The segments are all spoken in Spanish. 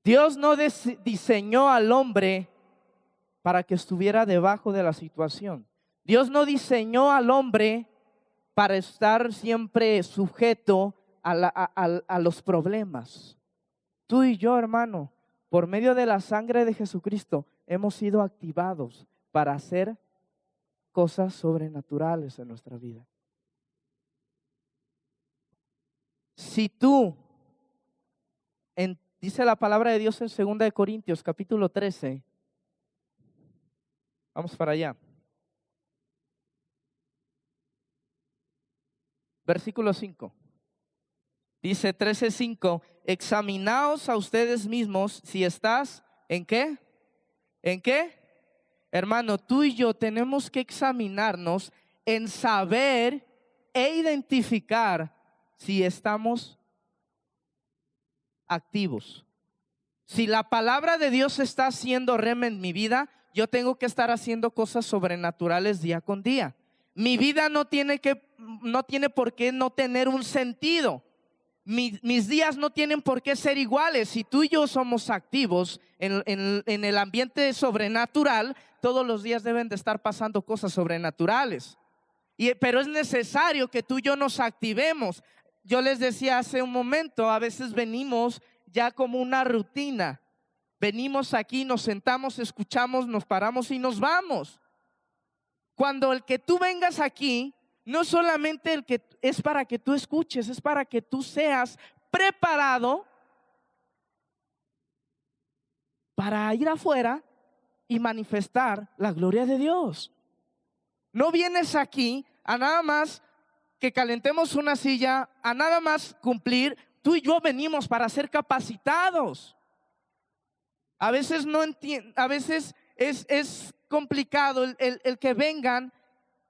Dios no diseñó al hombre para que estuviera debajo de la situación. Dios no diseñó al hombre para estar siempre sujeto a los problemas. Tú y yo, hermano, por medio de la sangre de Jesucristo, hemos sido activados para hacer cosas sobrenaturales en nuestra vida. Si tú, dice la palabra de Dios en 2 Corintios capítulo 13, vamos para allá. Versículo 5. Dice 13:5, examinaos a ustedes mismos si estás, ¿en qué? ¿En qué? Hermano, tú y yo tenemos que examinarnos en saber e identificar si estamos activos. Si la palabra de Dios está haciendo rema en mi vida, yo tengo que estar haciendo cosas sobrenaturales día con día. Mi vida no tiene por qué no tener un sentido. Mis días no tienen por qué ser iguales. Si tú y yo somos activos en el ambiente sobrenatural, todos los días deben de estar pasando cosas sobrenaturales. Pero es necesario que tú y yo nos activemos. Yo les decía hace un momento, a veces venimos ya como una rutina. Venimos aquí, nos sentamos, escuchamos, nos paramos y nos vamos. Cuando el que tú vengas aquí, no solamente el que es para que tú escuches, es para que tú seas preparado para ir afuera y manifestar la gloria de Dios. No vienes aquí a nada más que calentemos una silla, a nada más cumplir. Tú y yo venimos para ser capacitados. A veces no entiendo, a veces es complicado el que vengan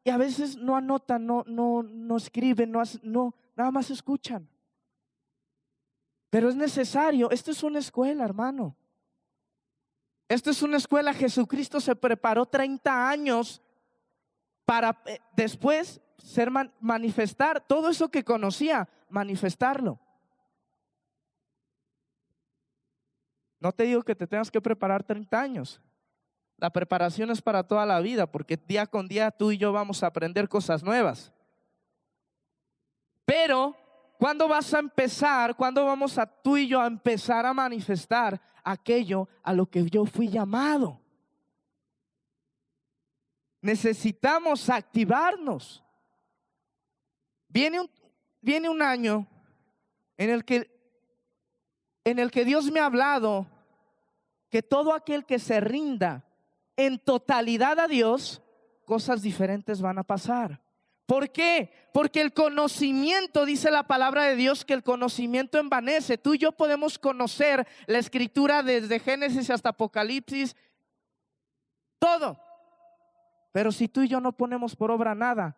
y a veces no anotan, no escriben, nada más escuchan. Pero es necesario. Esto es una escuela, hermano. Esto es una escuela. Jesucristo se preparó 30 años para después manifestar todo eso que conocía, manifestarlo. No te digo que te tengas que preparar 30 años. La preparación es para toda la vida, porque día con día tú y yo vamos a aprender cosas nuevas. Pero, ¿cuándo vas a empezar? ¿Cuándo vamos tú y yo a empezar a manifestar aquello a lo que yo fui llamado? Necesitamos activarnos. Viene un año en el que Dios me ha hablado que todo aquel que se rinda en totalidad a Dios, cosas diferentes van a pasar. ¿Por qué? Porque el conocimiento, dice la palabra de Dios, que el conocimiento envanece. Tú y yo podemos conocer la escritura desde Génesis hasta Apocalipsis, todo. Pero si tú y yo no ponemos por obra nada,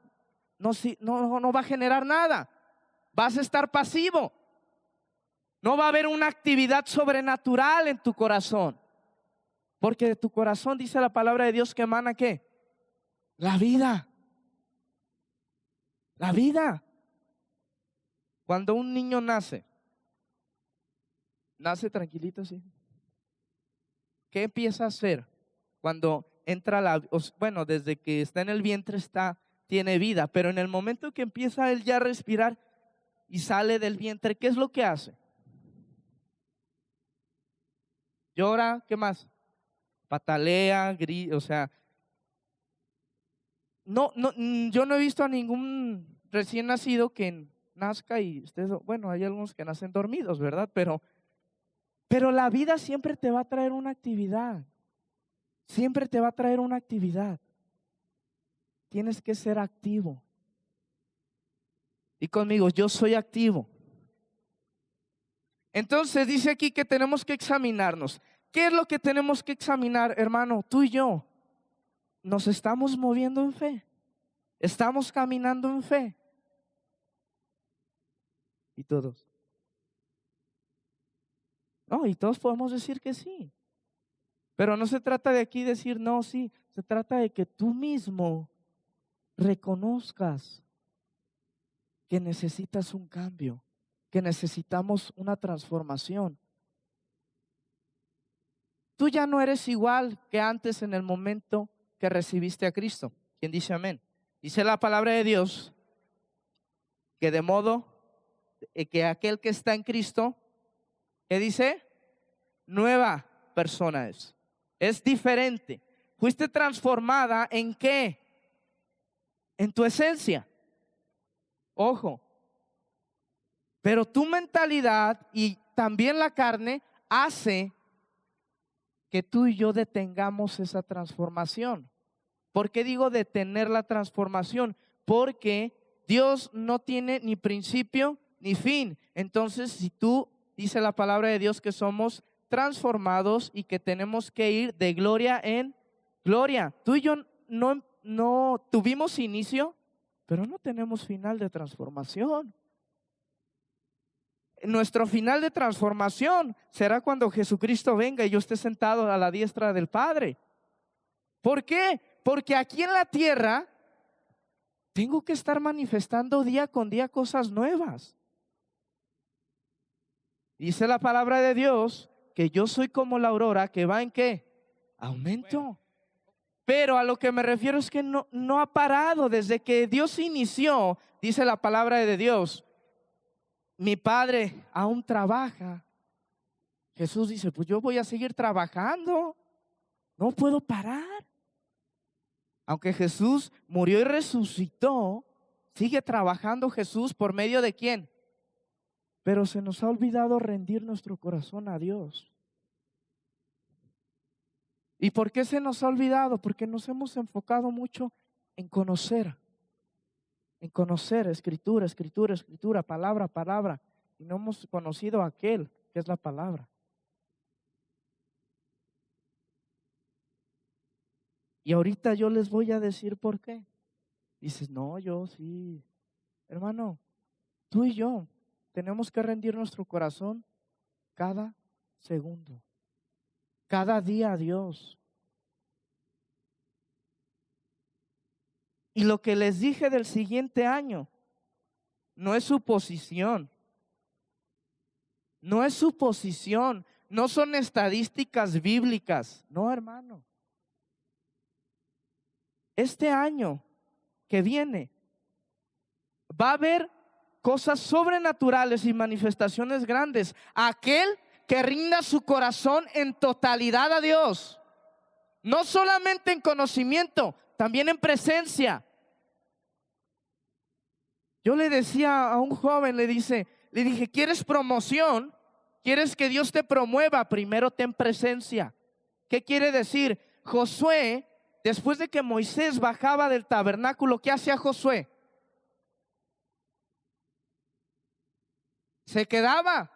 no va a generar nada. Vas a estar pasivo. No va a haber una actividad sobrenatural en tu corazón. Porque de tu corazón, dice la palabra de Dios, que emana ¿qué? La vida. La vida. Cuando un niño nace tranquilito así. ¿Qué empieza a hacer? Cuando entra desde que está en el vientre tiene vida, pero en el momento que empieza él ya a respirar y sale del vientre, ¿qué es lo que hace? Llora, ¿qué más? Patalea, grita, o sea, yo no he visto a ningún recién nacido que nazca y bueno, hay algunos que nacen dormidos, ¿verdad? Pero la vida siempre te va a traer una actividad. Siempre te va a traer una actividad. Tienes que ser activo. Y conmigo, yo soy activo. Entonces dice aquí que tenemos que examinarnos. ¿Qué es lo que tenemos que examinar, hermano? Tú y yo. ¿Nos estamos moviendo en fe? ¿Estamos caminando en fe? Y todos. No, y todos podemos decir que sí. Pero no se trata de aquí decir no, sí. Se trata de que tú mismo reconozcas que necesitas un cambio, que necesitamos una transformación. tú ya no eres igual que antes en el momento que recibiste a Cristo. ¿Quién dice amén? Dice la palabra de Dios que de modo que aquel que está en Cristo, ¿qué dice? Nueva persona es diferente. Fuiste transformada ¿en qué? En tu esencia. Ojo. Pero tu mentalidad y también la carne hace que tú y yo detengamos esa transformación. ¿Por qué digo detener la transformación? Porque Dios no tiene ni principio ni fin. Entonces, si tú, dice la palabra de Dios que somos transformados y que tenemos que ir de gloria en gloria. Tú y yo no tuvimos inicio, pero no tenemos final de transformación. Nuestro final de transformación será cuando Jesucristo venga y yo esté sentado a la diestra del Padre. ¿Por qué? Porque aquí en la tierra tengo que estar manifestando día con día cosas nuevas. Dice la palabra de Dios que yo soy como la aurora que va en ¿qué? Aumento. Pero a lo que me refiero es que no ha parado desde que Dios inició. Dice la palabra de Dios, mi Padre aún trabaja. Jesús dice, pues yo voy a seguir trabajando, no puedo parar. Aunque Jesús murió y resucitó, sigue trabajando Jesús por medio de ¿quién? Pero se nos ha olvidado rendir nuestro corazón a Dios. ¿Y por qué se nos ha olvidado? Porque nos hemos enfocado mucho en conocer escritura, escritura, escritura, palabra, palabra, y no hemos conocido a aquel que es la palabra. Y ahorita yo les voy a decir por qué. Dices, no, yo sí. Hermano, tú y yo tenemos que rendir nuestro corazón cada segundo, cada día a Dios. Y lo que les dije del siguiente año no es suposición, no es suposición, no son estadísticas bíblicas, no, hermano. Este año que viene va a haber cosas sobrenaturales y manifestaciones grandes. Aquel que rinda su corazón en totalidad a Dios, no solamente en conocimiento, también en presencia. Yo le decía a un joven, le dije, ¿quieres promoción? ¿Quieres que Dios te promueva? Primero ten presencia. ¿Qué quiere decir? Josué, después de que Moisés bajaba del tabernáculo, ¿qué hacía Josué? Se quedaba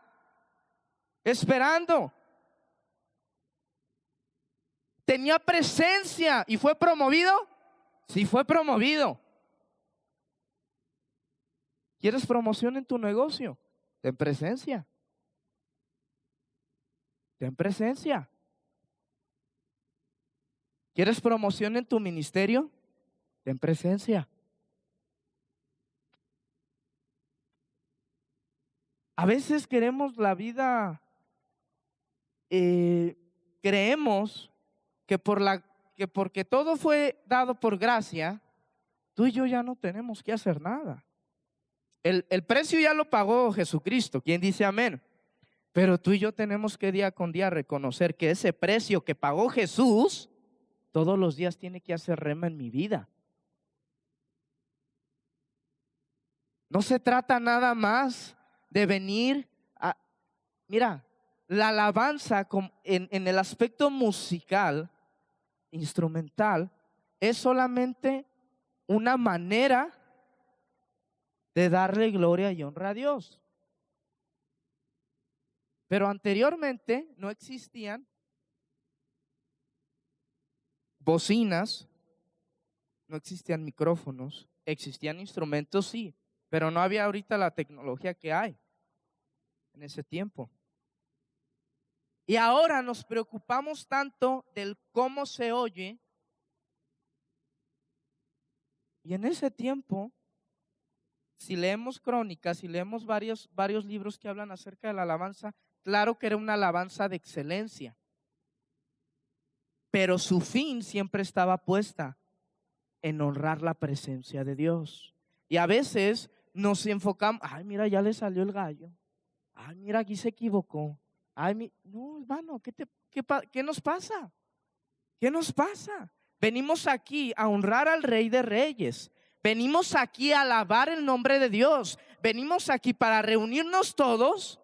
esperando. Tenía presencia y fue promovido. Sí, fue promovido. ¿Quieres promoción en tu negocio? Ten presencia. Ten presencia. ¿Quieres promoción en tu ministerio? Ten presencia. A veces queremos la vida, creemos que porque todo fue dado por gracia, tú y yo ya no tenemos que hacer nada. El precio ya lo pagó Jesucristo. ¿Quién dice amén? Pero tú y yo tenemos que día con día reconocer que ese precio que pagó Jesús todos los días tiene que hacer rema en mi vida. No se trata nada más de venir a... Mira, la alabanza en el aspecto musical, instrumental, es solamente una manera de darle gloria y honra a Dios. Pero anteriormente no existían bocinas, no existían micrófonos, existían instrumentos, sí, pero no había ahorita la tecnología que hay en ese tiempo. Y ahora nos preocupamos tanto del cómo se oye. Y en ese tiempo, si leemos crónicas, si leemos varios libros que hablan acerca de la alabanza, claro que era una alabanza de excelencia. pero su fin siempre estaba puesta en honrar la presencia de Dios. Y a veces nos enfocamos, ay, mira, ya le salió el gallo. Ay, mira, aquí se equivocó. Ay, no, hermano, ¿qué nos pasa? ¿Qué nos pasa? Venimos aquí a honrar al Rey de Reyes. Venimos aquí a alabar el nombre de Dios. Venimos aquí para reunirnos todos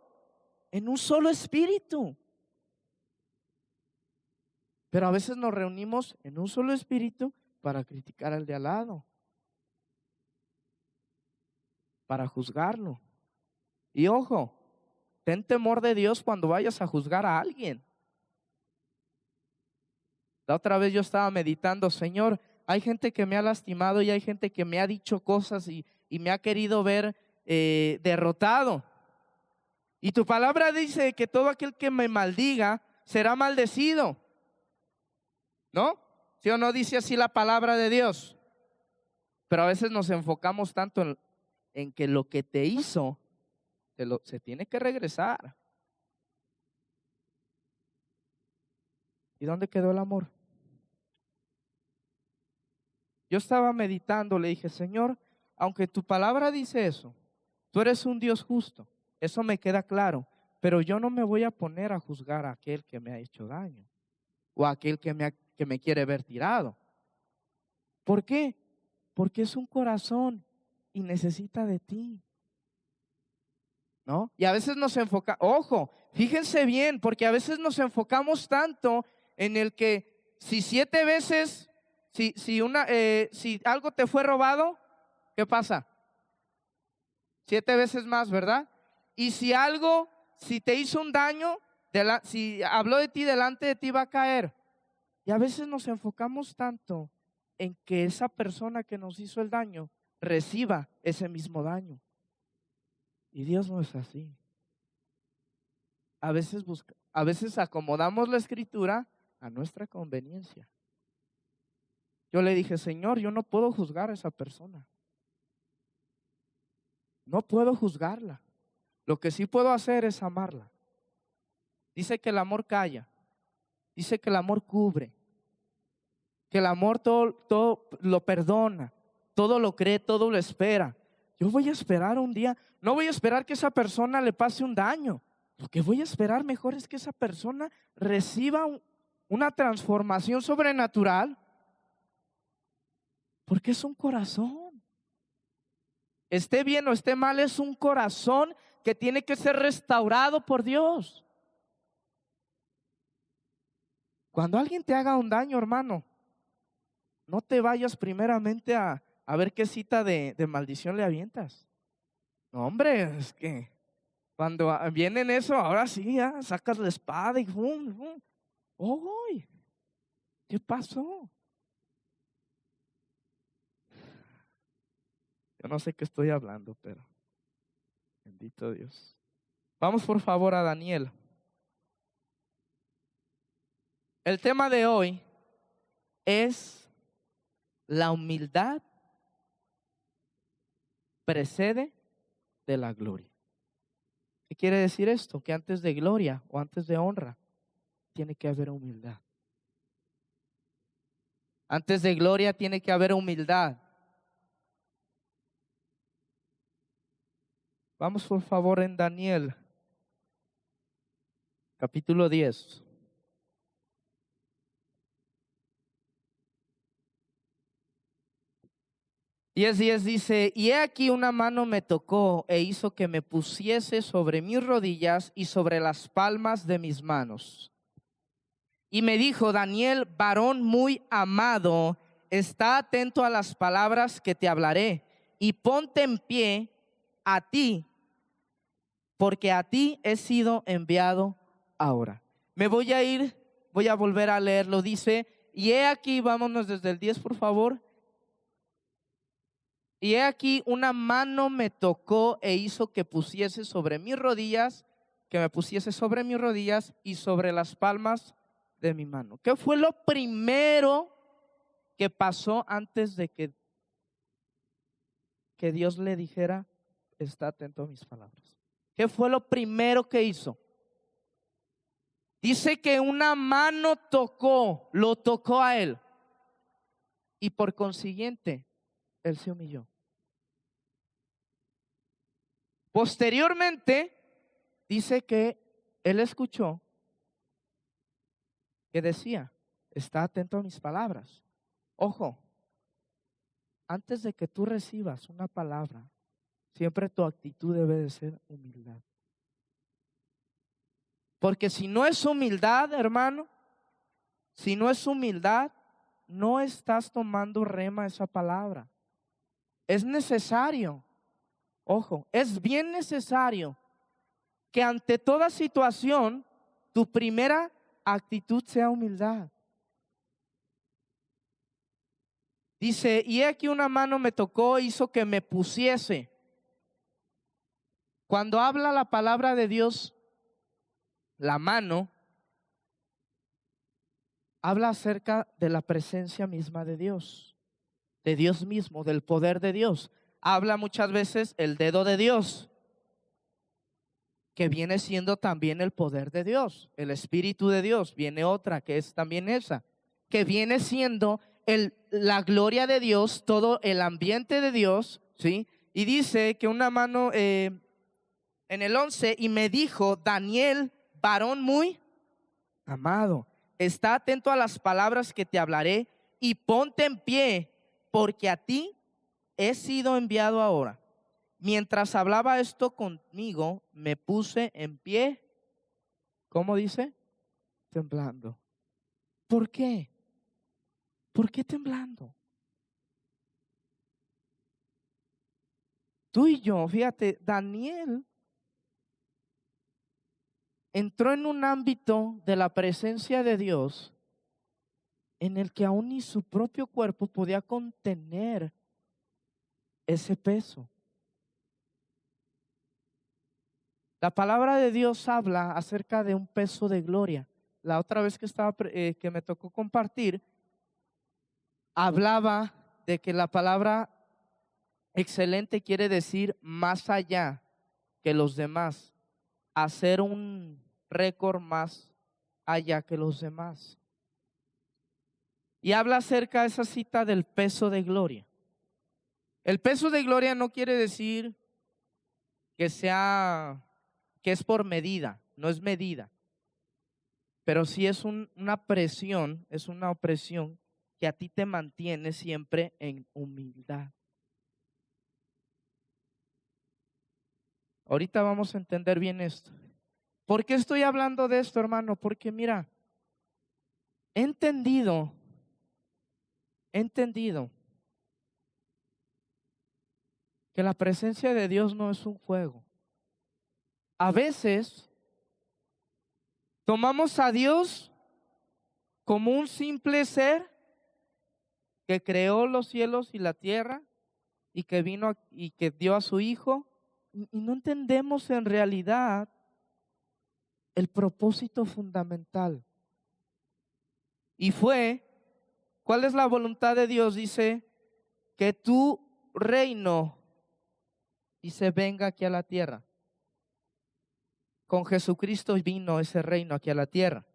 en un solo espíritu. Pero a veces nos reunimos en un solo espíritu para criticar al de al lado, para juzgarlo. Y ojo, ten temor de Dios cuando vayas a juzgar a alguien. La otra vez yo estaba meditando, Señor, hay gente que me ha lastimado y hay gente que me ha dicho cosas y me ha querido ver derrotado. Y tu palabra dice que todo aquel que me maldiga será maldecido, ¿no? ¿Sí o no dice así la palabra de Dios? Pero a veces nos enfocamos tanto en que lo que te hizo se tiene que regresar. ¿Y dónde quedó el amor? Yo estaba meditando, le dije, Señor, aunque tu palabra dice eso, tú eres un Dios justo, eso me queda claro, pero yo no me voy a poner a juzgar a aquel que me ha hecho daño o a aquel que me quiere ver tirado. ¿Por qué? Porque es un corazón y necesita de ti, ¿no? Y a veces nos enfocamos, ojo, fíjense bien, porque a veces nos enfocamos tanto en el que si 7 veces, si algo te fue robado, ¿qué pasa? 7 veces más, ¿verdad? Y si te hizo un daño, si habló de ti, delante de ti va a caer. Y a veces nos enfocamos tanto en que esa persona que nos hizo el daño reciba ese mismo daño. Y Dios no es así. A veces acomodamos la escritura a nuestra conveniencia. Yo le dije, Señor, yo no puedo juzgar a esa persona. No puedo juzgarla. Lo que sí puedo hacer es amarla. Dice que el amor calla. Dice que el amor cubre. Que el amor todo lo perdona. Todo lo cree, todo lo espera. Yo voy a esperar un día. No voy a esperar que esa persona le pase un daño. Lo que voy a esperar mejor es que esa persona reciba una transformación sobrenatural. Porque es un corazón. Esté bien o esté mal, es un corazón que tiene que ser restaurado por Dios. Cuando alguien te haga un daño, hermano, no te vayas primeramente a ver qué cita de maldición le avientas. No, hombre, es que cuando vienen eso, ahora sí, ya sacas la espada y ¡fum! ¡Fum! ¡Uy! ¿Qué pasó? Yo no sé qué estoy hablando, pero bendito Dios. Vamos por favor a Daniel. El tema de hoy es la humildad precede de la gloria. ¿Qué quiere decir esto? Que antes de gloria o antes de honra tiene que haber humildad. Antes de gloria tiene que haber humildad. Vamos por favor en Daniel, capítulo 10. 10:10 dice, y he aquí una mano me tocó e hizo que me pusiese sobre mis rodillas y sobre las palmas de mis manos. Y me dijo, Daniel, varón muy amado, está atento a las palabras que te hablaré y ponte en pie a ti, porque a ti he sido enviado ahora. Voy a volver a leerlo. Dice, y he aquí, vámonos desde el 10 por favor. Y he aquí una mano me tocó e hizo que pusiese sobre mis rodillas, y sobre las palmas de mi mano. ¿Qué fue lo primero que pasó antes de que Dios le dijera, está atento a mis palabras? ¿Qué fue lo primero que hizo? Dice que una mano lo tocó a él. Y por consiguiente, él se humilló. Posteriormente, dice que él escuchó que decía: está atento a mis palabras. Ojo, antes de que tú recibas una palabra, siempre tu actitud debe de ser humildad. Porque si no es humildad, hermano, si no es humildad, no estás tomando rema esa palabra. Es necesario, ojo, es bien necesario que ante toda situación tu primera actitud sea humildad. Dice: y aquí una mano me tocó, hizo que me pusiese. Cuando habla la palabra de Dios, la mano habla acerca de la presencia misma de Dios mismo, del poder de Dios. Habla muchas veces el dedo de Dios, que viene siendo también el poder de Dios. El Espíritu de Dios, viene otra que es también esa, que viene siendo la gloria de Dios, todo el ambiente de Dios, ¿sí? Y dice que una mano en el 11, y me dijo: Daniel, varón muy amado, está atento a las palabras que te hablaré y ponte en pie, porque a ti he sido enviado ahora. Mientras hablaba esto conmigo, me puse en pie. ¿Cómo dice? Temblando. ¿Por qué? ¿Por qué temblando? Tú y yo, fíjate, Daniel entró en un ámbito de la presencia de Dios en el que aún ni su propio cuerpo podía contener ese peso. La palabra de Dios habla acerca de un peso de gloria. La otra vez que me tocó compartir, hablaba de que la palabra excelente quiere decir más allá que los demás, hacer un récord más allá que los demás. Y habla acerca de esa cita del peso de gloria. El peso de gloria no quiere decir que es por medida, no es medida, pero sí es una presión, es una opresión que a ti te mantiene siempre en humildad. Ahorita vamos a entender bien esto. ¿Por qué estoy hablando de esto, hermano? Porque mira, he entendido que la presencia de Dios no es un juego. A veces tomamos a Dios como un simple ser que creó los cielos y la tierra y que vino y que dio a su Hijo, y no entendemos en realidad el propósito fundamental. Y ¿cuál es la voluntad de Dios? Dice: que tu reino, dice, venga aquí a la tierra. Con Jesucristo vino ese reino aquí a la tierra.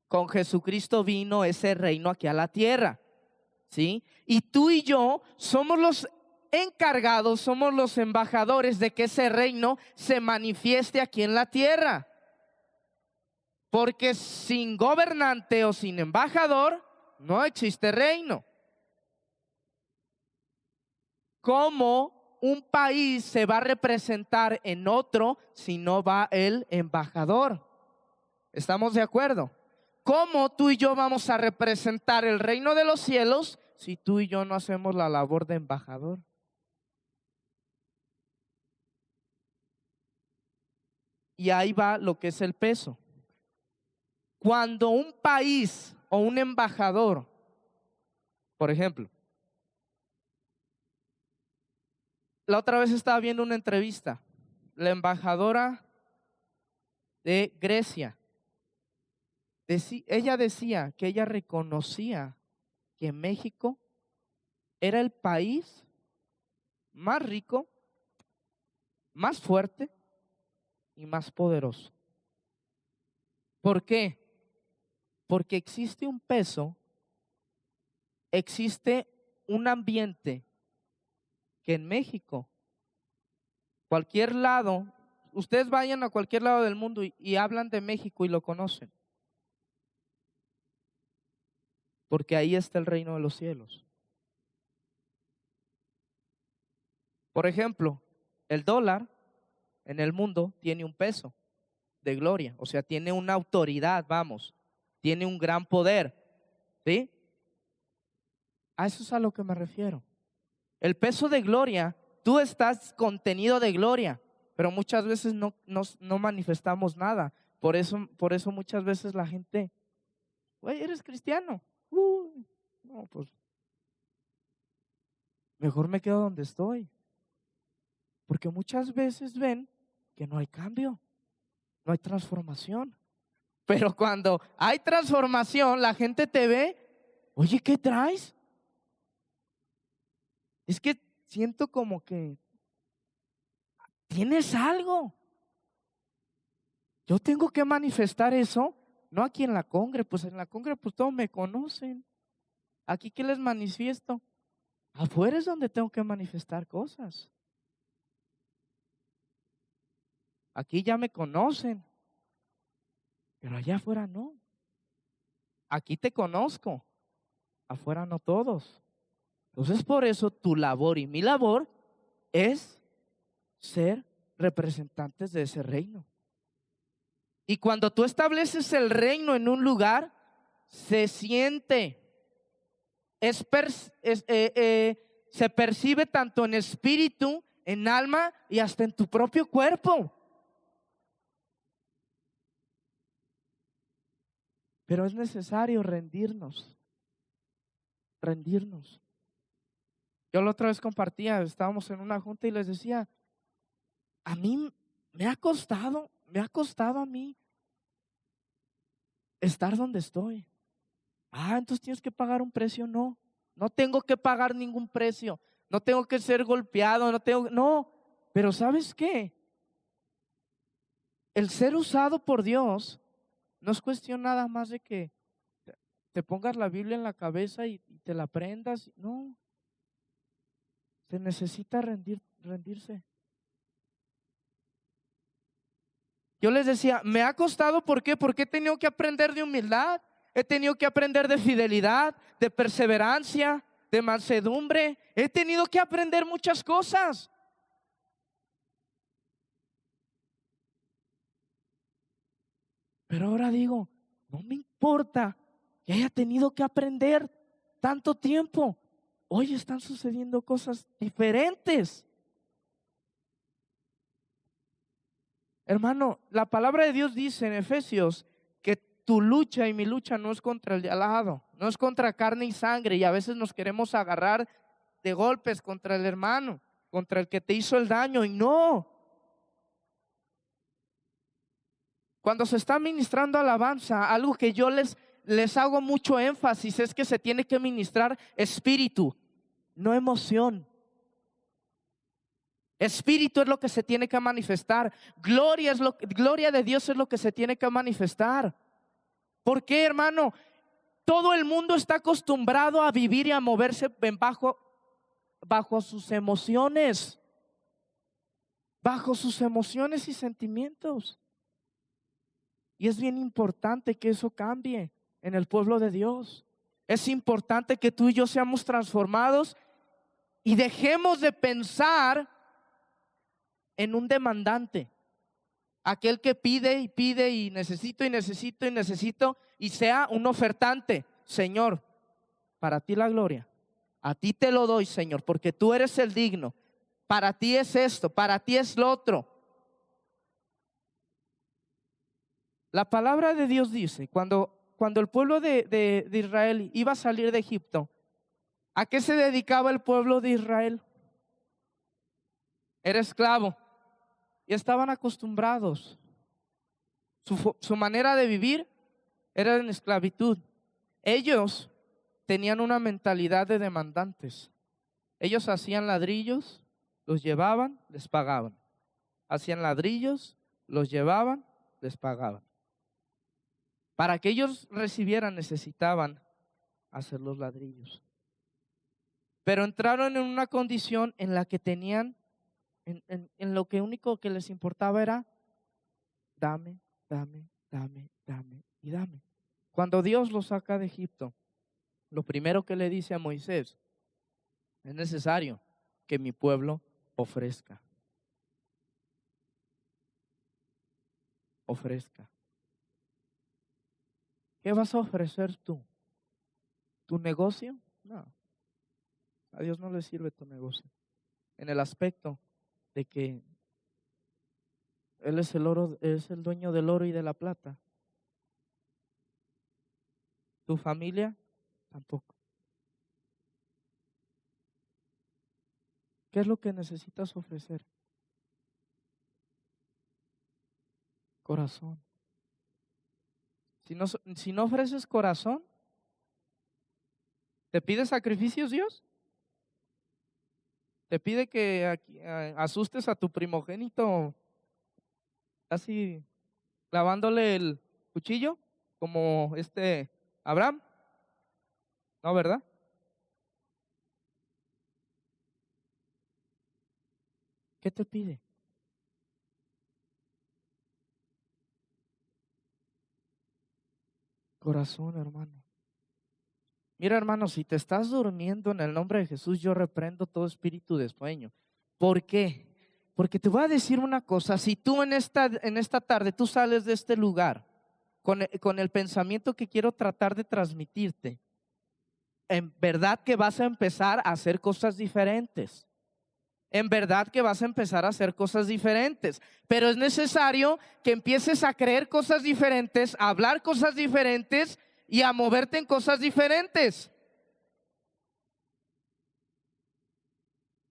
Con Jesucristo vino ese reino aquí a la tierra, ¿sí? Y tú y yo somos los encargados, somos los embajadores de que ese reino se manifieste aquí en la tierra. Porque sin gobernante o sin embajador no existe reino. ¿Cómo un país se va a representar en otro si no va el embajador? ¿Estamos de acuerdo? ¿Cómo tú y yo vamos a representar el reino de los cielos si tú y yo no hacemos la labor de embajador? Y ahí va lo que es el peso. Cuando un país o un embajador, por ejemplo, la otra vez estaba viendo una entrevista, la embajadora de Grecia, ella decía que ella reconocía que México era el país más rico, más fuerte y más poderoso. ¿Por qué? Porque existe un peso, existe un ambiente que en México, cualquier lado, ustedes vayan a cualquier lado del mundo y hablan de México y lo conocen. Porque ahí está el reino de los cielos. Por ejemplo, el dólar en el mundo tiene un peso de gloria, o sea, tiene una autoridad, vamos, tiene un gran poder, ¿sí? A eso es a lo que me refiero. El peso de gloria, tú estás contenido de gloria, pero muchas veces no manifestamos nada. Por eso muchas veces la gente, güey, ¿eres cristiano? No, pues mejor me quedo donde estoy. Porque muchas veces ven que no hay cambio, no hay transformación. Pero cuando hay transformación, la gente te ve, oye, ¿qué traes? Es que siento como que tienes algo. Yo tengo que manifestar eso, no aquí en la congre, pues en la congre pues todos me conocen. Aquí, ¿qué les manifiesto? Afuera es donde tengo que manifestar cosas. Aquí ya me conocen, pero allá afuera no. Aquí te conozco, afuera no todos. Entonces por eso tu labor y mi labor es ser representantes de ese reino. Y cuando tú estableces el reino en un lugar, se siente, se percibe tanto en espíritu, en alma y hasta en tu propio cuerpo. Pero es necesario rendirnos. Yo la otra vez compartía, estábamos en una junta y les decía, a mí me ha costado a mí estar donde estoy. Entonces tienes que pagar un precio. No tengo que pagar ningún precio. No tengo que ser golpeado, no. Pero ¿sabes qué? El ser usado por Dios no es cuestión nada más de que te pongas la Biblia en la cabeza y te la aprendas. No. Se necesita rendirse. Yo les decía, me ha costado, ¿por qué? Porque he tenido que aprender de humildad, he tenido que aprender de fidelidad, de perseverancia, de mansedumbre. He tenido que aprender muchas cosas. Pero ahora digo, no me importa que haya tenido que aprender tanto tiempo. Hoy están sucediendo cosas diferentes. Hermano, la palabra de Dios dice en Efesios que tu lucha y mi lucha no es contra el de al lado, no es contra carne y sangre, y a veces nos queremos agarrar de golpes contra el hermano, contra el que te hizo el daño, y no. Cuando se está ministrando alabanza, algo que yo les hago mucho énfasis es que se tiene que ministrar espíritu, no emoción. Espíritu es lo que se tiene que manifestar. Gloria de Dios es lo que se tiene que manifestar. ¿Por qué, hermano? Todo el mundo está acostumbrado a vivir y a moverse bajo sus emociones. Bajo sus emociones y sentimientos. Y es bien importante que eso cambie en el pueblo de Dios. Es importante que tú y yo seamos transformados y dejemos de pensar en un demandante, aquel que pide y pide y necesito y sea un ofertante. Señor, para ti la gloria, a ti te lo doy, Señor, porque tú eres el digno. Para ti es esto, para ti es lo otro. La palabra de Dios dice, cuando el pueblo de Israel iba a salir de Egipto, ¿a qué se dedicaba el pueblo de Israel? Era esclavo. Y estaban acostumbrados. Su manera de vivir era en esclavitud. Ellos tenían una mentalidad de demandantes. Ellos hacían ladrillos, los llevaban, les pagaban. Hacían ladrillos, los llevaban, les pagaban. Para que ellos recibieran necesitaban hacer los ladrillos. Pero entraron en una condición en la que tenían, en lo que único que les importaba era dame, dame, dame, dame y dame. Cuando Dios los saca de Egipto, lo primero que le dice a Moisés: es necesario que mi pueblo ofrezca. Ofrezca. ¿Qué vas a ofrecer tú? ¿Tu negocio? No. A Dios no le sirve tu negocio. En el aspecto de que Él es es el dueño del oro y de la plata. Tu familia tampoco. ¿Qué es lo que necesitas ofrecer? Corazón. Si no ofreces corazón, ¿te pide sacrificios Dios? ¿Te pide que asustes a tu primogénito casi clavándole el cuchillo como Abraham? No, ¿verdad? ¿Qué te pide? Corazón, hermano. Mira, hermano, si te estás durmiendo, en el nombre de Jesús, yo reprendo todo espíritu de sueño. ¿Por qué? Porque te voy a decir una cosa: si tú en esta tarde tú sales de este lugar con el pensamiento que quiero tratar de transmitirte, en verdad que vas a empezar a hacer cosas diferentes. En verdad que vas a empezar a hacer cosas diferentes, pero es necesario que empieces a creer cosas diferentes, a hablar cosas diferentes y a moverte en cosas diferentes.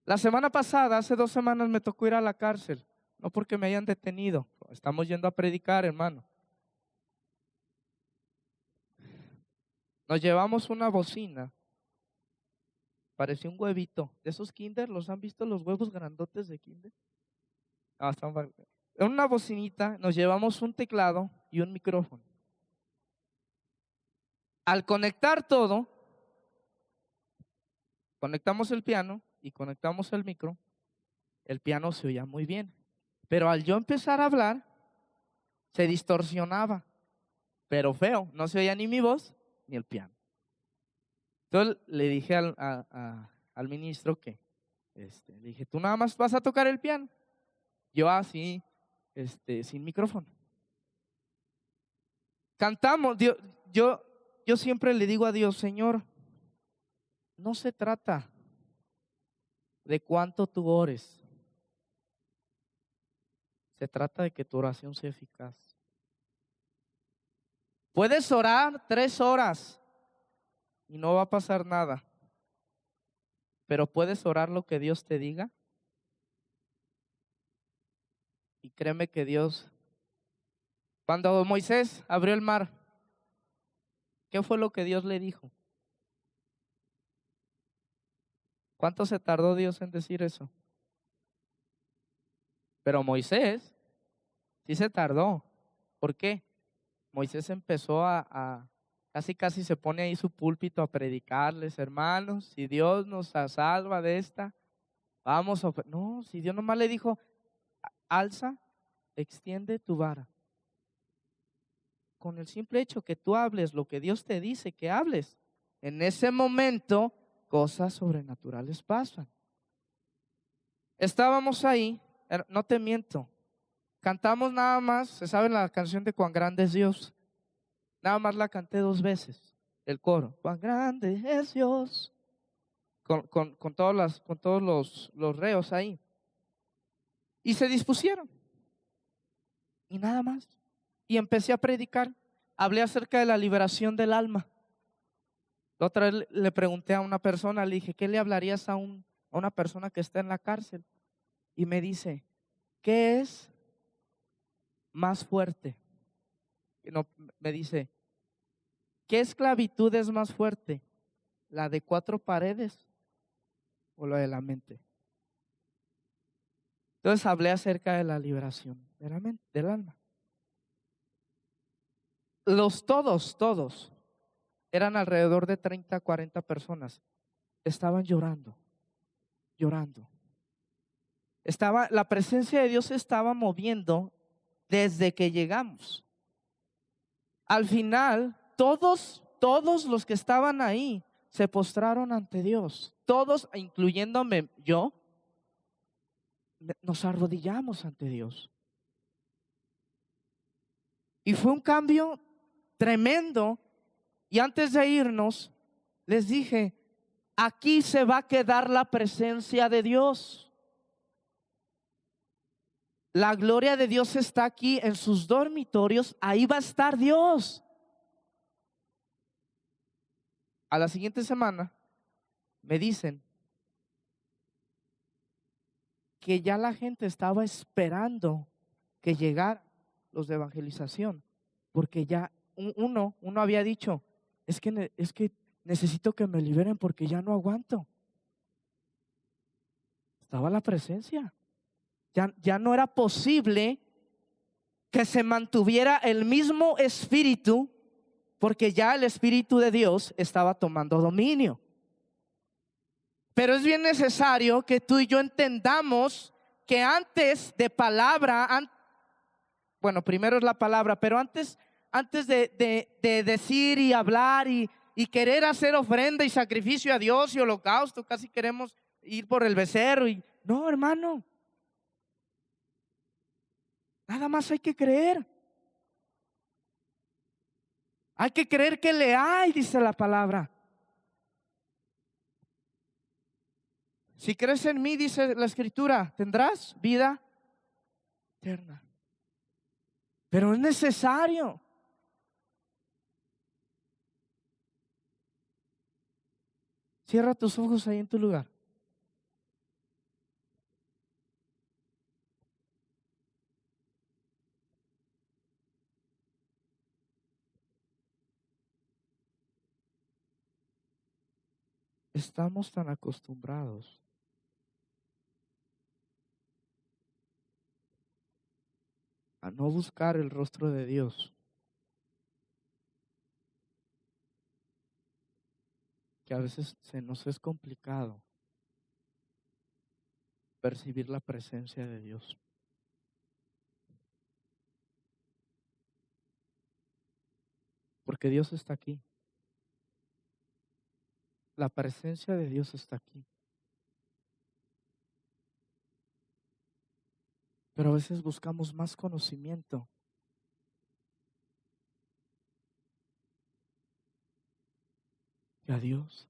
La semana pasada, hace 2 semanas, me tocó ir a la cárcel, no porque me hayan detenido, estamos yendo a predicar, hermano. Nos llevamos una bocina, parecía un huevito, de esos kinder. ¿Los han visto, los huevos grandotes de kinder? En una bocinita nos llevamos un teclado y un micrófono. Al conectar todo, conectamos el piano y conectamos el micro. El piano se oía muy bien, pero al yo empezar a hablar, se distorsionaba, pero feo, no se oía ni mi voz ni el piano. Entonces le dije al ministro que, le dije: tú nada más vas a tocar el piano, yo así, sin micrófono. Cantamos. Yo siempre le digo a Dios: Señor, no se trata de cuánto tú ores, se trata de que tu oración sea eficaz. Puedes orar 3 horas y no va a pasar nada, pero puedes orar lo que Dios te diga, y créeme que Dios, cuando Moisés abrió el mar, ¿qué fue lo que Dios le dijo? ¿Cuánto se tardó Dios en decir eso? Pero Moisés sí se tardó. ¿Por qué? Moisés empezó casi se pone ahí su púlpito a predicarles: hermanos, si Dios nos salva de esta, vamos a... No, si Dios nomás le dijo: alza, extiende tu vara. Con el simple hecho que tú hables lo que Dios te dice que hables, en ese momento cosas sobrenaturales pasan. Estábamos ahí, no te miento, cantamos nada más. ¿Se saben la canción de Cuán grande es Dios? Nada más la canté 2 veces, el coro: cuán grande es Dios, con todos los reos ahí. Y se dispusieron y nada más. Y empecé a predicar, hablé acerca de la liberación del alma. La otra vez le pregunté a una persona, le dije: ¿qué le hablarías a una persona que está en la cárcel? Y me dice: ¿qué es más fuerte? No, me dice: ¿qué esclavitud es más fuerte? ¿La de 4 paredes o la de la mente? Entonces hablé acerca de la liberación de la mente, del alma. todos, eran alrededor de 30, 40 personas, estaban llorando, llorando. La presencia de Dios se estaba moviendo desde que llegamos. Al final, todos los que estaban ahí se postraron ante Dios. Todos, incluyéndome yo, nos arrodillamos ante Dios. Y fue un cambio tremendo. Y antes de irnos, les dije, aquí se va a quedar la presencia de Dios. La gloria de Dios está aquí en sus dormitorios, ahí va a estar Dios. A la siguiente semana me dicen que ya la gente estaba esperando que llegaran los de evangelización, porque ya uno había dicho, es que necesito que me liberen porque ya no aguanto. Estaba la presencia. Ya no era posible que se mantuviera el mismo espíritu, porque ya el Espíritu de Dios estaba tomando dominio. Pero es bien necesario que tú y yo entendamos que antes de palabra, bueno, primero es la palabra, pero antes de decir y hablar y querer hacer ofrenda y sacrificio a Dios y holocausto, casi queremos ir por el becerro no, hermano. Nada más hay que creer. Hay que creer que le hay, dice la palabra. Si crees en mí, dice la Escritura, tendrás vida eterna. Pero es necesario. Cierra tus ojos ahí en tu lugar. Estamos tan acostumbrados a no buscar el rostro de Dios, que a veces se nos es complicado percibir la presencia de Dios. Porque Dios está aquí. La presencia de Dios está aquí. Pero a veces buscamos más conocimiento que a Dios.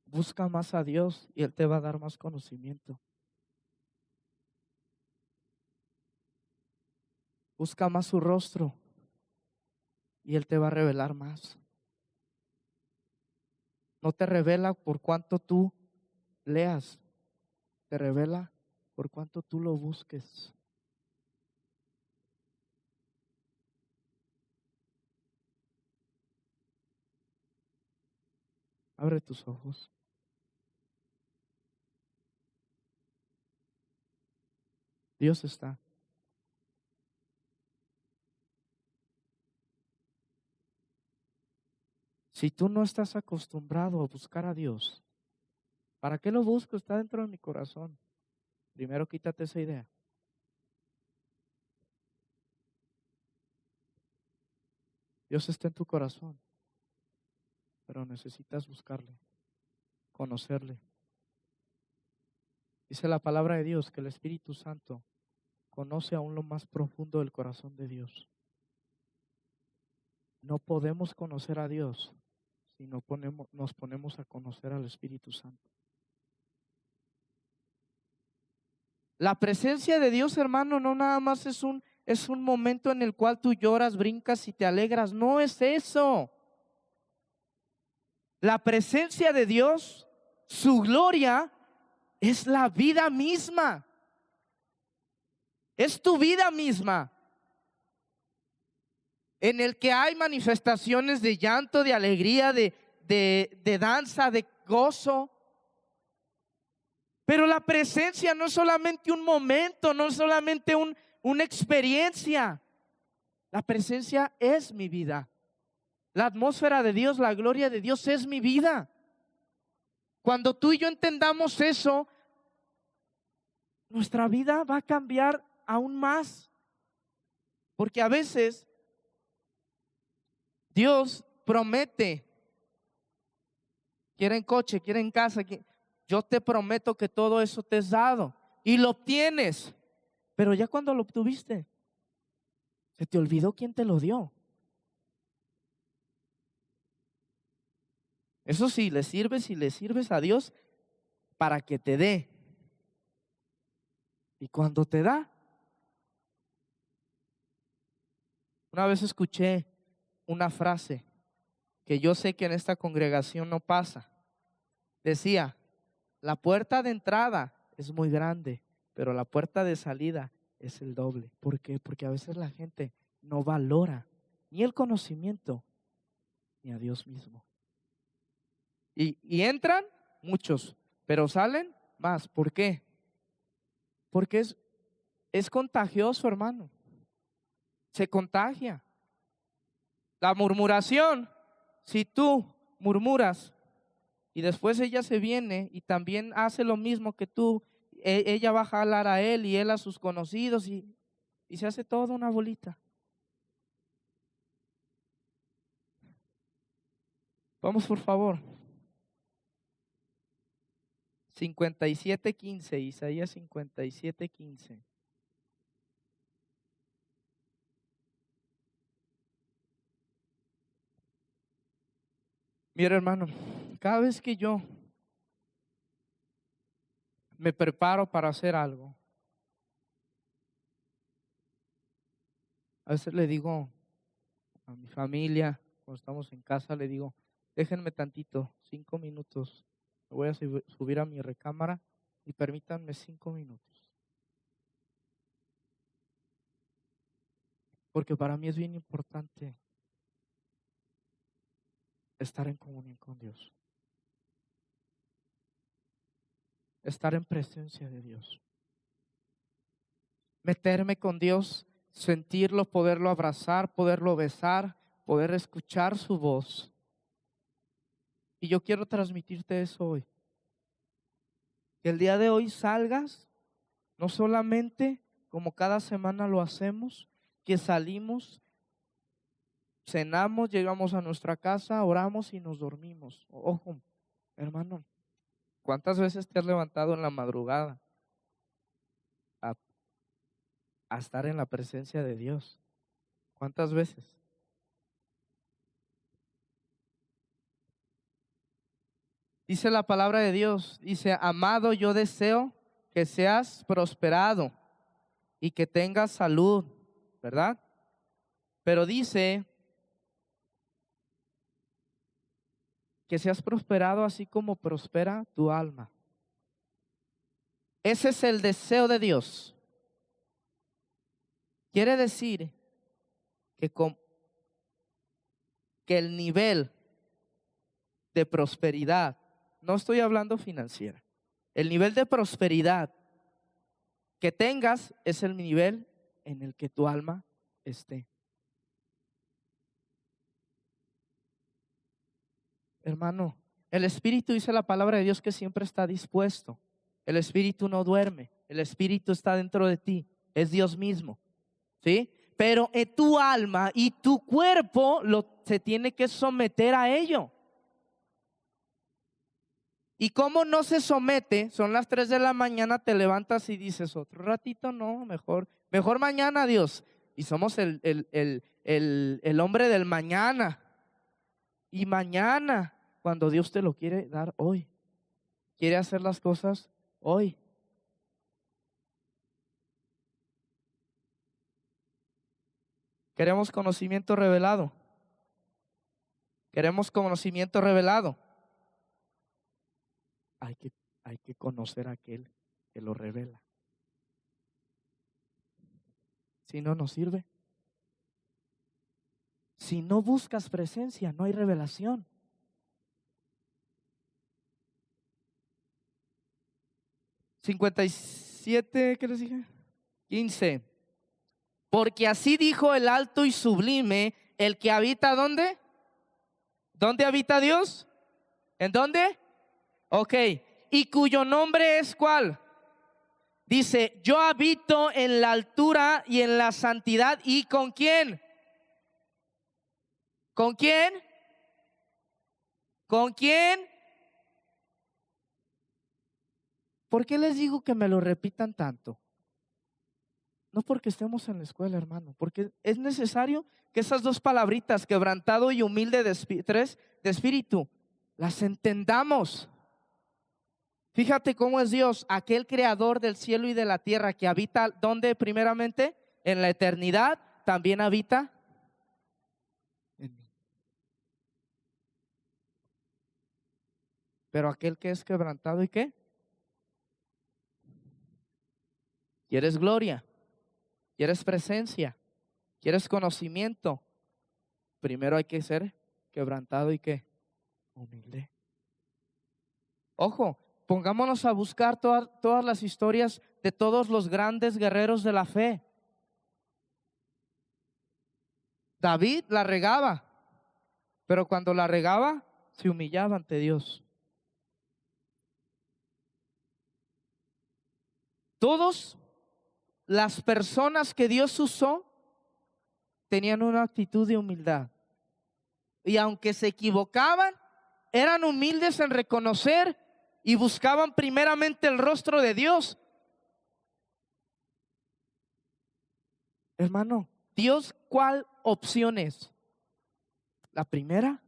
Busca más a Dios y Él te va a dar más conocimiento. Busca más su rostro y Él te va a revelar más. No te revela por cuánto tú leas, te revela por cuánto tú lo busques. Abre tus ojos. Dios está. Si tú no estás acostumbrado a buscar a Dios, ¿para qué lo busco? Está dentro de mi corazón. Primero quítate esa idea. Dios está en tu corazón, pero necesitas buscarle, conocerle. Dice la palabra de Dios que el Espíritu Santo conoce aún lo más profundo del corazón de Dios. No podemos conocer a Dios si no nos ponemos a conocer al Espíritu Santo. La presencia de Dios, hermano, no nada más es un momento en el cual tú lloras, brincas y te alegras. No es eso. La presencia de Dios, su gloria, es la vida misma. Es tu vida misma. En el que hay manifestaciones de llanto, de alegría, de danza, de gozo. Pero la presencia no es solamente un momento, no es solamente una experiencia. La presencia es mi vida. La atmósfera de Dios, la gloria de Dios es mi vida. Cuando tú y yo entendamos eso, nuestra vida va a cambiar aún más. Porque a veces Dios promete, quieren coche, quieren casa, yo te prometo que todo eso te es dado y lo obtienes. Pero ya cuando lo obtuviste, se te olvidó quién te lo dio. Eso sí, le sirves a Dios para que te dé. Y cuando te da, una vez escuché una frase que yo sé que en esta congregación no pasa. Decía, la puerta de entrada es muy grande, pero la puerta de salida es el doble. ¿Por qué? Porque a veces la gente no valora ni el conocimiento ni a Dios mismo. Y entran muchos, pero salen más. ¿Por qué? Porque es contagioso, hermano. Se contagia. La murmuración, si tú murmuras y después ella se viene y también hace lo mismo que tú, ella va a jalar a él y él a sus conocidos y se hace toda una bolita. Vamos por favor. 57:15, Isaías 57:15. Mira, hermano, cada vez que yo me preparo para hacer algo, a veces le digo a mi familia, cuando estamos en casa, le digo, déjenme tantito, 5 minutos, me voy a subir a mi recámara y permítanme 5 minutos. Porque para mí es bien importante estar en comunión con Dios, estar en presencia de Dios, meterme con Dios, sentirlo, poderlo abrazar, poderlo besar, poder escuchar su voz. Y yo quiero transmitirte eso hoy. Que el día de hoy salgas, no solamente como cada semana lo hacemos, que salimos, cenamos, llegamos a nuestra casa, oramos y nos dormimos. Ojo, hermano, ¿cuántas veces te has levantado en la madrugada a estar en la presencia de Dios? ¿Cuántas veces? Dice la palabra de Dios, dice, amado, yo deseo que seas prosperado y que tengas salud, ¿verdad? Pero dice que seas prosperado así como prospera tu alma. Ese es el deseo de Dios. Quiere decir que el nivel de prosperidad, no estoy hablando financiera, el nivel de prosperidad que tengas es el nivel en el que tu alma esté. Hermano, el Espíritu, dice la palabra de Dios, que siempre está dispuesto. El Espíritu no duerme, el Espíritu está dentro de ti, es Dios mismo, ¿sí? Pero tu alma y tu cuerpo se tiene que someter a ello. ¿Y cómo no se somete? Son las 3 de la mañana, te levantas y dices, otro ratito no, mejor mañana, Dios. Y somos el hombre del mañana. Y mañana, cuando Dios te lo quiere dar hoy, quiere hacer las cosas hoy. Queremos conocimiento revelado. Queremos conocimiento revelado. Hay que conocer a aquel que lo revela. Si no, no sirve. Si no buscas presencia, no hay revelación. ¿57? ¿Qué les dije? 15. Porque así dijo el alto y sublime, el que habita ¿dónde? ¿Dónde habita Dios? ¿En dónde? Ok. ¿Y cuyo nombre es cuál? Dice, yo habito en la altura y en la santidad. ¿Y con quién? ¿Con quién? ¿Con quién? ¿Por qué les digo que me lo repitan tanto? No porque estemos en la escuela, hermano, porque es necesario que esas dos palabritas, quebrantado y humilde de espíritu, las entendamos. Fíjate cómo es Dios, aquel creador del cielo y de la tierra, que habita, ¿dónde primeramente? En la eternidad, también habita en mí. Pero aquel que es quebrantado y qué? ¿Quieres gloria? ¿Quieres presencia? ¿Quieres conocimiento? Primero hay que ser quebrantado y qué? Humilde. Ojo, pongámonos a buscar todas las historias de todos los grandes guerreros de la fe. David la regaba, pero cuando la regaba, se humillaba ante Dios. Todas las personas que Dios usó tenían una actitud de humildad. Y aunque se equivocaban, eran humildes en reconocer y buscaban primeramente el rostro de Dios. Hermano, Dios, ¿cuál opción es? ¿La primera?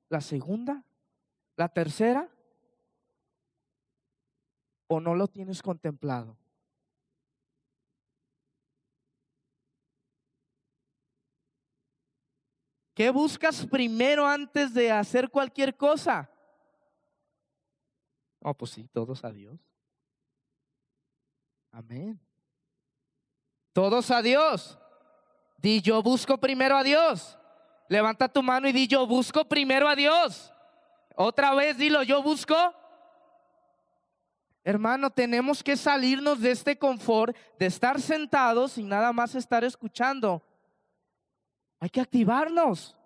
¿La segunda? ¿La tercera? ¿O no lo tienes contemplado? ¿Qué buscas primero antes de hacer cualquier cosa? Oh, pues sí, todos a Dios. Amén. Todos a Dios. Di, yo busco primero a Dios. Levanta tu mano y di, yo busco primero a Dios. Otra vez dilo, yo busco. Hermano, tenemos que salirnos de este confort de estar sentados y nada más estar escuchando. Hay que activarnos.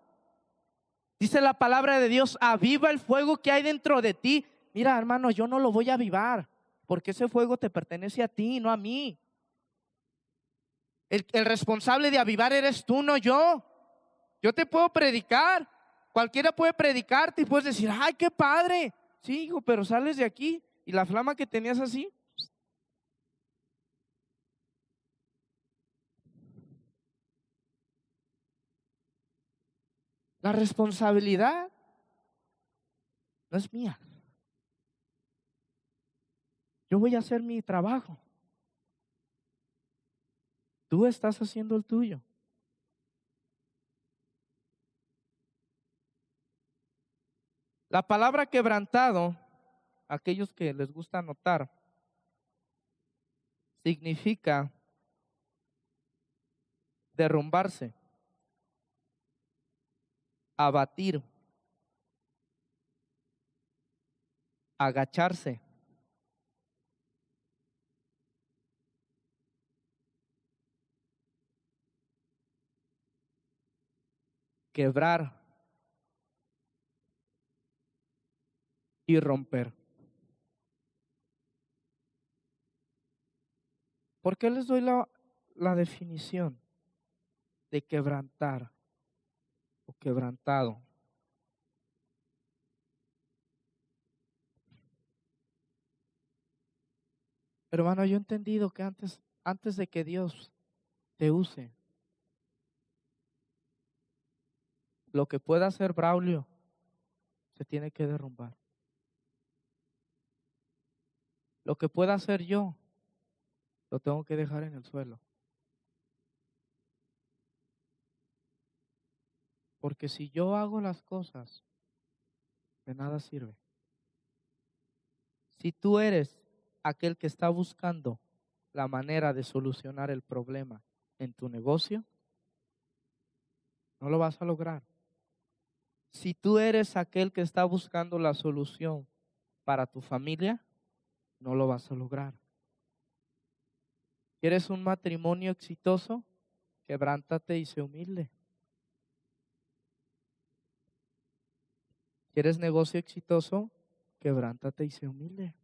Dice la palabra de Dios, aviva el fuego que hay dentro de ti. Mira, hermano, yo no lo voy a avivar, porque ese fuego te pertenece a ti, no a mí. El responsable de avivar eres tú, no yo. Yo te puedo predicar, cualquiera puede predicarte y puedes decir, ay, qué padre. Sí, hijo, pero sales de aquí y la flama que tenías así. La responsabilidad no es mía. Yo voy a hacer mi trabajo. Tú estás haciendo el tuyo. La palabra quebrantado, aquellos que les gusta anotar, significa derrumbarse, abatir, agacharse, quebrar y romper. ¿Por qué les doy la definición de quebrantar o quebrantado? Hermano, yo he entendido que antes de que Dios te use, lo que pueda hacer Braulio se tiene que derrumbar. Lo que pueda hacer yo, lo tengo que dejar en el suelo. Porque si yo hago las cosas, de nada sirve. Si tú eres aquel que está buscando la manera de solucionar el problema en tu negocio, no lo vas a lograr. Si tú eres aquel que está buscando la solución para tu familia, no lo vas a lograr. ¿Quieres un matrimonio exitoso? quebrántate y sé humilde. ¿Quieres negocio exitoso? Quebrántate y sé humilde.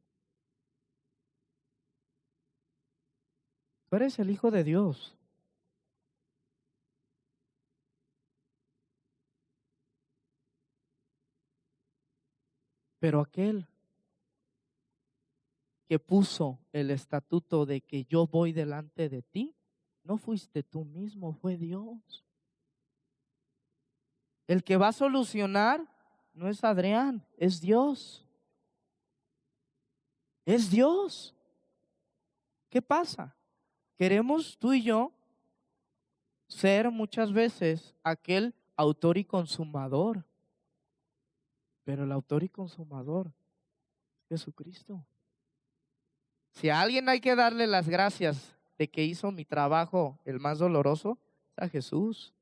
Tú eres el Hijo de Dios. Pero aquel que puso el estatuto de que yo voy delante de ti, no fuiste tú mismo, fue Dios. El que va a solucionar no es Adrián, es Dios. Es Dios. ¿Qué pasa? Queremos tú y yo ser muchas veces aquel autor y consumador, pero el autor y consumador es Jesucristo. Si a alguien hay que darle las gracias de que hizo mi trabajo el más doloroso, es a Jesús.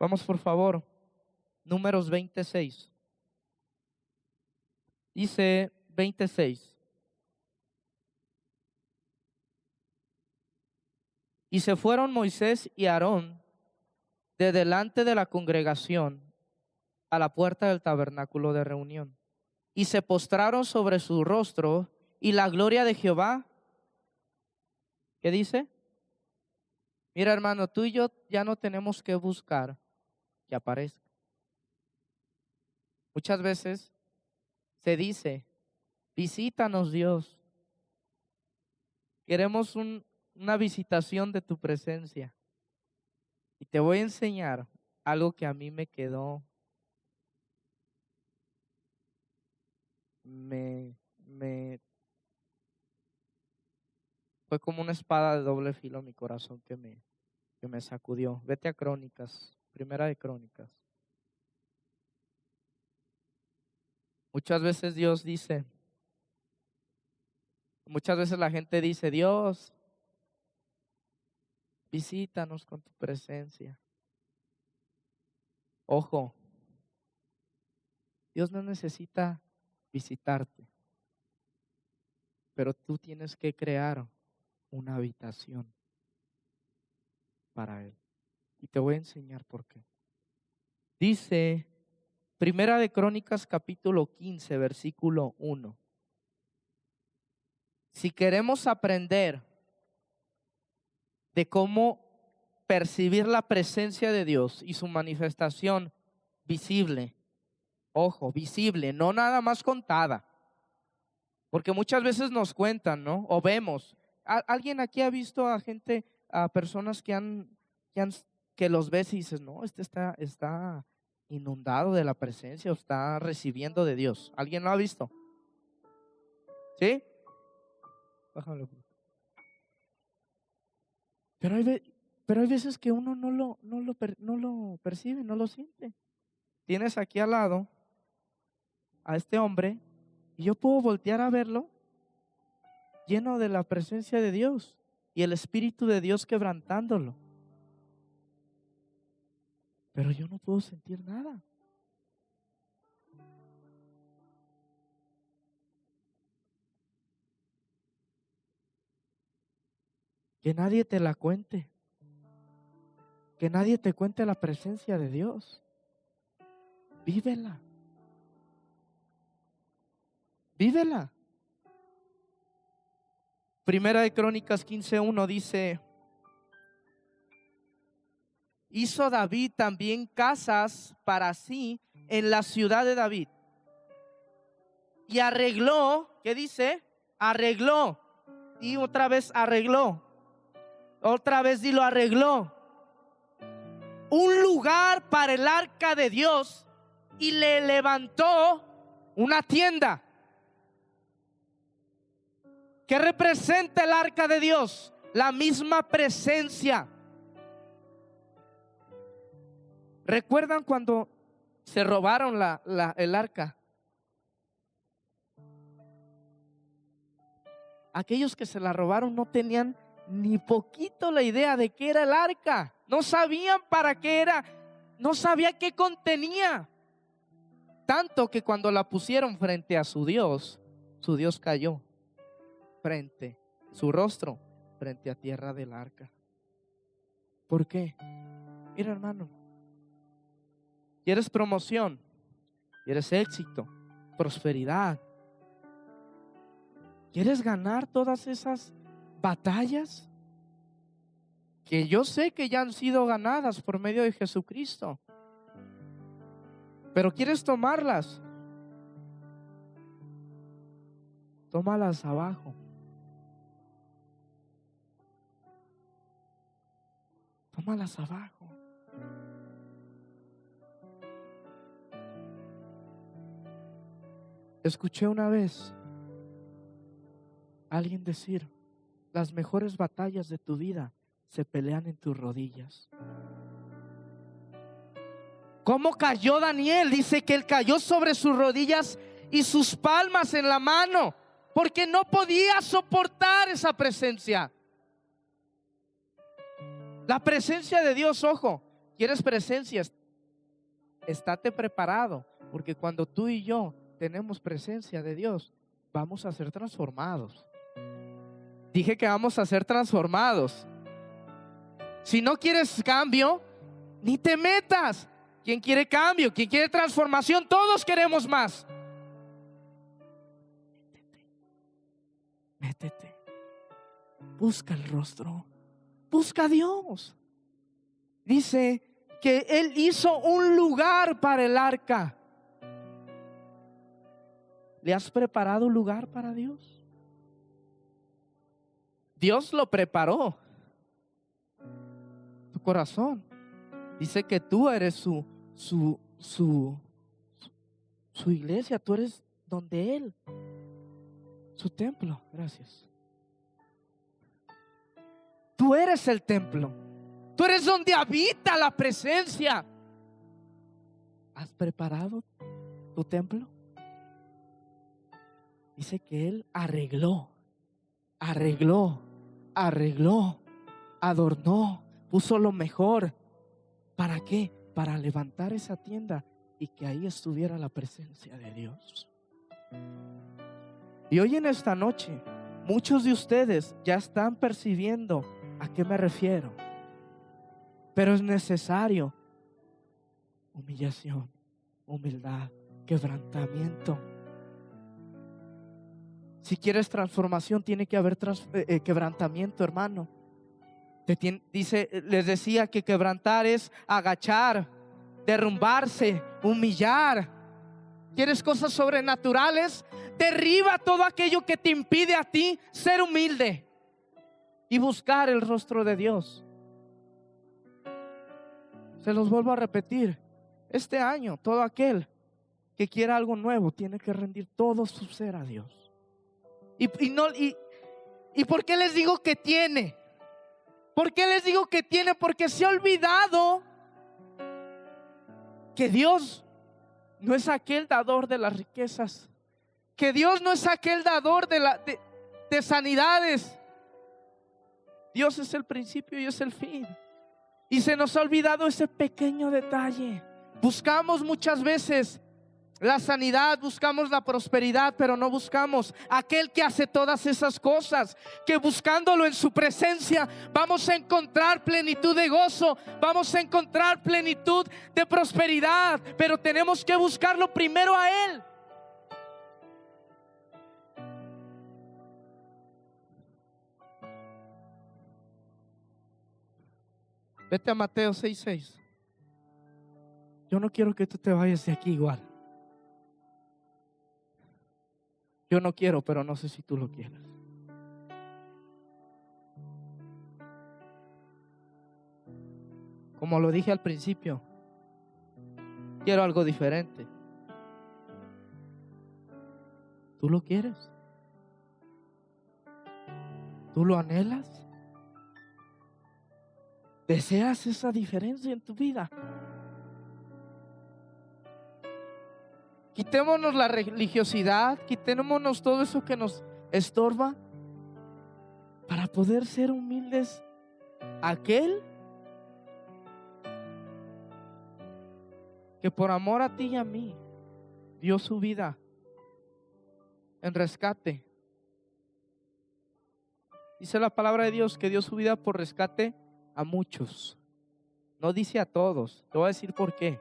Vamos por favor, Números 26. Dice 26. Y se fueron Moisés y Aarón de delante de la congregación a la puerta del tabernáculo de reunión. Y se postraron sobre su rostro, y la gloria de Jehová, ¿qué dice? Mira, hermano, tú y yo ya no tenemos que buscar que aparezca. Muchas veces se dice, visítanos Dios. Queremos una visitación de tu presencia. Y te voy a enseñar algo que a mí me quedó, fue como una espada de doble filo en mi corazón que me sacudió. Vete a Crónicas, Primera de Crónicas. Muchas veces Dios dice, muchas veces la gente dice, Dios, visítanos con tu presencia. Ojo, Dios no necesita visitarte, pero tú tienes que crear una habitación para Él. Y te voy a enseñar por qué. Dice Primera de Crónicas capítulo 15, versículo 1. Si queremos aprender de cómo percibir la presencia de Dios y su manifestación visible, ojo, visible, no nada más contada, porque muchas veces nos cuentan, ¿no? O vemos. ¿Alguien aquí ha visto a gente, a personas que los ves y dices, no, este está inundado de la presencia o está recibiendo de Dios? ¿Alguien lo ha visto? ¿Sí? Bájalo. Pero hay veces que uno no lo percibe, no lo siente. Tienes aquí al lado a este hombre y yo puedo voltear a verlo lleno de la presencia de Dios y el Espíritu de Dios quebrantándolo. Pero yo no puedo sentir nada. Que nadie te la cuente. Que nadie te cuente la presencia de Dios. Vívela. Vívela. Primera de Crónicas 15:1 dice, hizo David también casas para sí en la ciudad de David. Y arregló, ¿qué dice? Arregló. Y otra vez arregló. Otra vez dilo, arregló. Un lugar para el arca de Dios y le levantó una tienda. ¿Qué representa el arca de Dios? La misma presencia. ¿Recuerdan cuando se robaron el arca? Aquellos que se la robaron no tenían ni poquito la idea de qué era el arca. No sabían para qué era, no sabía qué contenía. Tanto que cuando la pusieron frente a su Dios cayó frente, su rostro frente a tierra del arca. ¿Por qué? Mira, hermano, ¿quieres promoción? ¿Quieres éxito? ¿Prosperidad? ¿Quieres ganar todas esas batallas que yo sé que ya han sido ganadas por medio de Jesucristo? Pero ¿quieres tomarlas? Tómalas abajo. Tómalas abajo. Escuché una vez a alguien decir: las mejores batallas de tu vida se pelean en tus rodillas. ¿Cómo cayó Daniel? Dice que él cayó sobre sus rodillas y sus palmas en la mano, porque no podía soportar esa presencia. La presencia de Dios, ojo, ¿quieres presencia? Estate preparado, porque cuando tú y yo tenemos presencia de Dios, vamos a ser transformados. Dije que vamos a ser transformados. Si no quieres cambio, ni te metas. ¿Quién quiere cambio? ¿Quién quiere transformación? Todos queremos más. Métete. Busca el rostro. Busca a Dios. Dice que Él hizo un lugar para el arca. ¿Le has preparado un lugar para Dios? Dios lo preparó. Tu corazón. Dice que tú eres su iglesia, tú eres donde Él, su templo. Gracias. Tú eres el templo. Tú eres donde habita la presencia. ¿Has preparado tu templo? Dice que Él arregló, adornó, puso lo mejor. ¿Para qué? Para levantar esa tienda y que ahí estuviera la presencia de Dios. Y hoy en esta noche, muchos de ustedes ya están percibiendo a qué me refiero. Pero es necesario humillación, humildad, quebrantamiento. Si quieres transformación, tiene que haber quebrantamiento, hermano. Les decía que quebrantar es agachar, derrumbarse, humillar. ¿Quieres cosas sobrenaturales? Derriba todo aquello que te impide a ti ser humilde y buscar el rostro de Dios. Se los vuelvo a repetir. Este año, todo aquel que quiera algo nuevo tiene que rendir todo su ser a Dios. ¿Y por qué les digo que tiene? ¿Por qué les digo que tiene? Porque se ha olvidado que Dios no es aquel dador de las riquezas, que Dios no es aquel dador de sanidades. Dios es el principio y es el fin. Y se nos ha olvidado ese pequeño detalle. Buscamos muchas veces la sanidad, buscamos la prosperidad, pero no buscamos aquel que hace todas esas cosas, que buscándolo en su presencia vamos a encontrar plenitud de gozo, vamos a encontrar plenitud de prosperidad, pero tenemos que buscarlo primero a Él. Vete a Mateo 6:6. Yo no quiero que tú te vayas de aquí igual. Yo no quiero, pero no sé si tú lo quieres. Como lo dije al principio, quiero algo diferente. ¿Tú lo quieres? ¿Tú lo anhelas? ¿Deseas esa diferencia en tu vida? Quitémonos la religiosidad, quitémonos todo eso que nos estorba para poder ser humildes a aquel que por amor a ti y a mí dio su vida en rescate. Dice la palabra de Dios que dio su vida por rescate a muchos. No dice a todos. Te voy a decir por qué.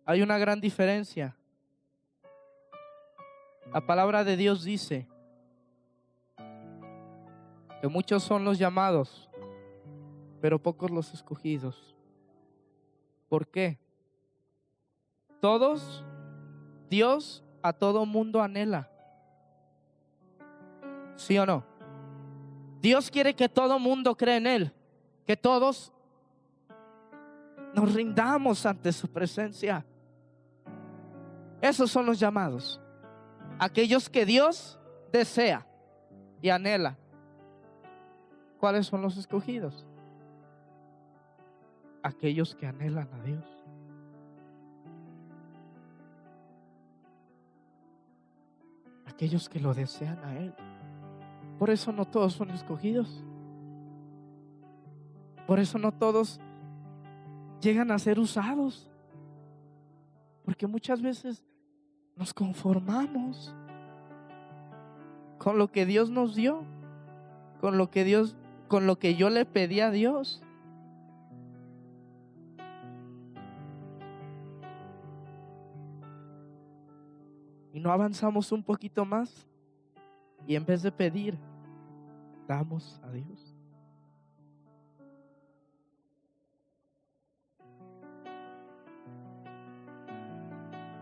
Hay una gran diferencia. La palabra de Dios dice que muchos son los llamados, pero pocos los escogidos. ¿Por qué? Todos, Dios a todo mundo anhela. ¿Sí o no? Dios quiere que todo mundo cree en Él, que todos nos rindamos ante su presencia. Esos son los llamados, aquellos que Dios desea y anhela. ¿Cuáles son los escogidos? Aquellos que anhelan a Dios. Aquellos que lo desean a Él. Por eso no todos son escogidos. Por eso no todos llegan a ser usados. Porque muchas veces nos conformamos con lo que Dios nos dio, con lo que yo le pedí a Dios. Y no avanzamos un poquito más. Y en vez de pedir, damos a Dios.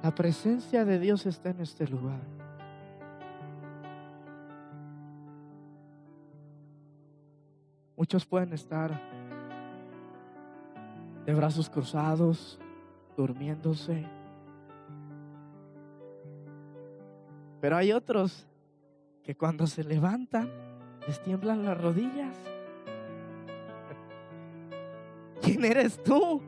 La presencia de Dios está en este lugar. Muchos pueden estar de brazos cruzados, durmiéndose. Pero hay otros que cuando se levantan les tiemblan las rodillas. ¿Quién eres tú?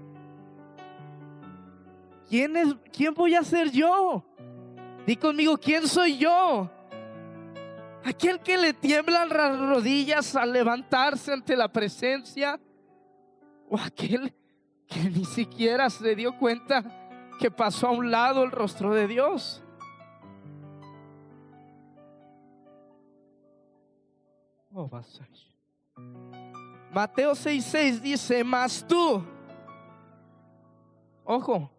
¿Quién voy a ser yo? Di conmigo, ¿quién soy yo? Aquel que le tiemblan las rodillas al levantarse ante la presencia, o aquel que ni siquiera se dio cuenta que pasó a un lado el rostro de Dios. Mateo 6:6 dice: mas tú, ojo,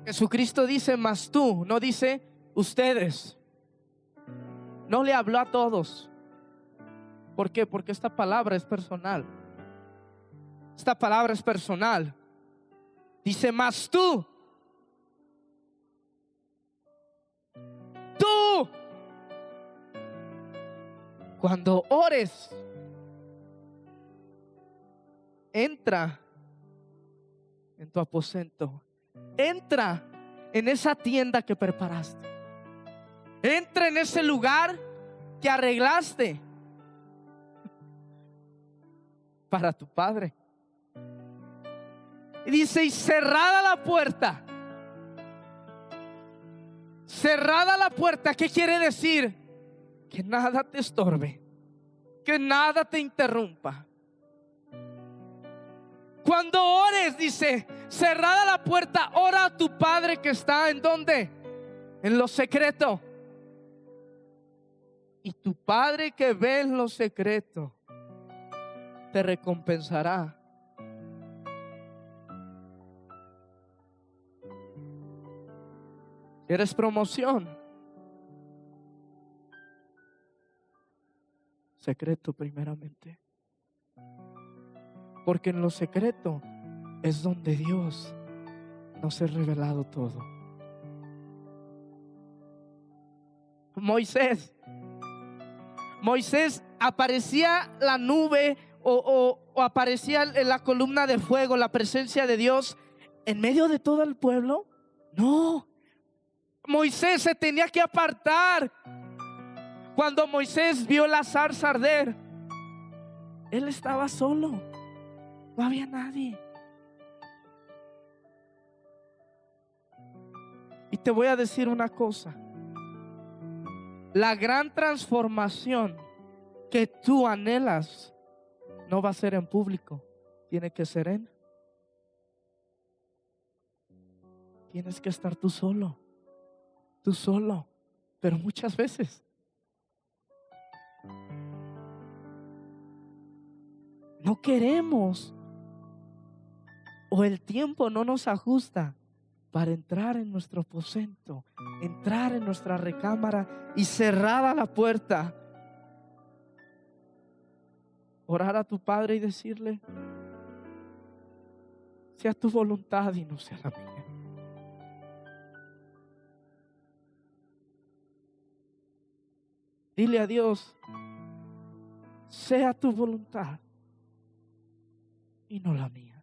Jesucristo dice mas tú, no dice ustedes. No le habló a todos. ¿Por qué? Porque esta palabra es personal. Esta palabra es personal. Dice mas tú. Tú, cuando ores, entra en tu aposento. Entra en esa tienda que preparaste. Entra en ese lugar que arreglaste para tu Padre. Y dice: y cerrada la puerta. Cerrada la puerta, ¿qué quiere decir? Que nada te estorbe, que nada te interrumpa. Cuando ores, dice, cerrada la puerta, ora a tu Padre que está ¿en dónde? En lo secreto. Y tu Padre que ve en lo secreto te recompensará. ¿Quieres promoción? Secreto primeramente. Porque en lo secreto es donde Dios nos ha revelado todo. Moisés aparecía la nube o aparecía en la columna de fuego, la presencia de Dios en medio de todo el pueblo. No, Moisés se tenía que apartar. Cuando Moisés vio la zarza arder, él estaba solo, no había nadie. Y te voy a decir una cosa: la gran transformación que tú anhelas no va a ser en público, tiene que ser en tienes que estar tú solo, pero muchas veces no queremos, o el tiempo no nos ajusta para entrar en nuestro aposento, entrar en nuestra recámara y cerrada la puerta, orar a tu Padre y decirle: sea tu voluntad y no sea la mía. Dile a Dios: sea tu voluntad y no la mía.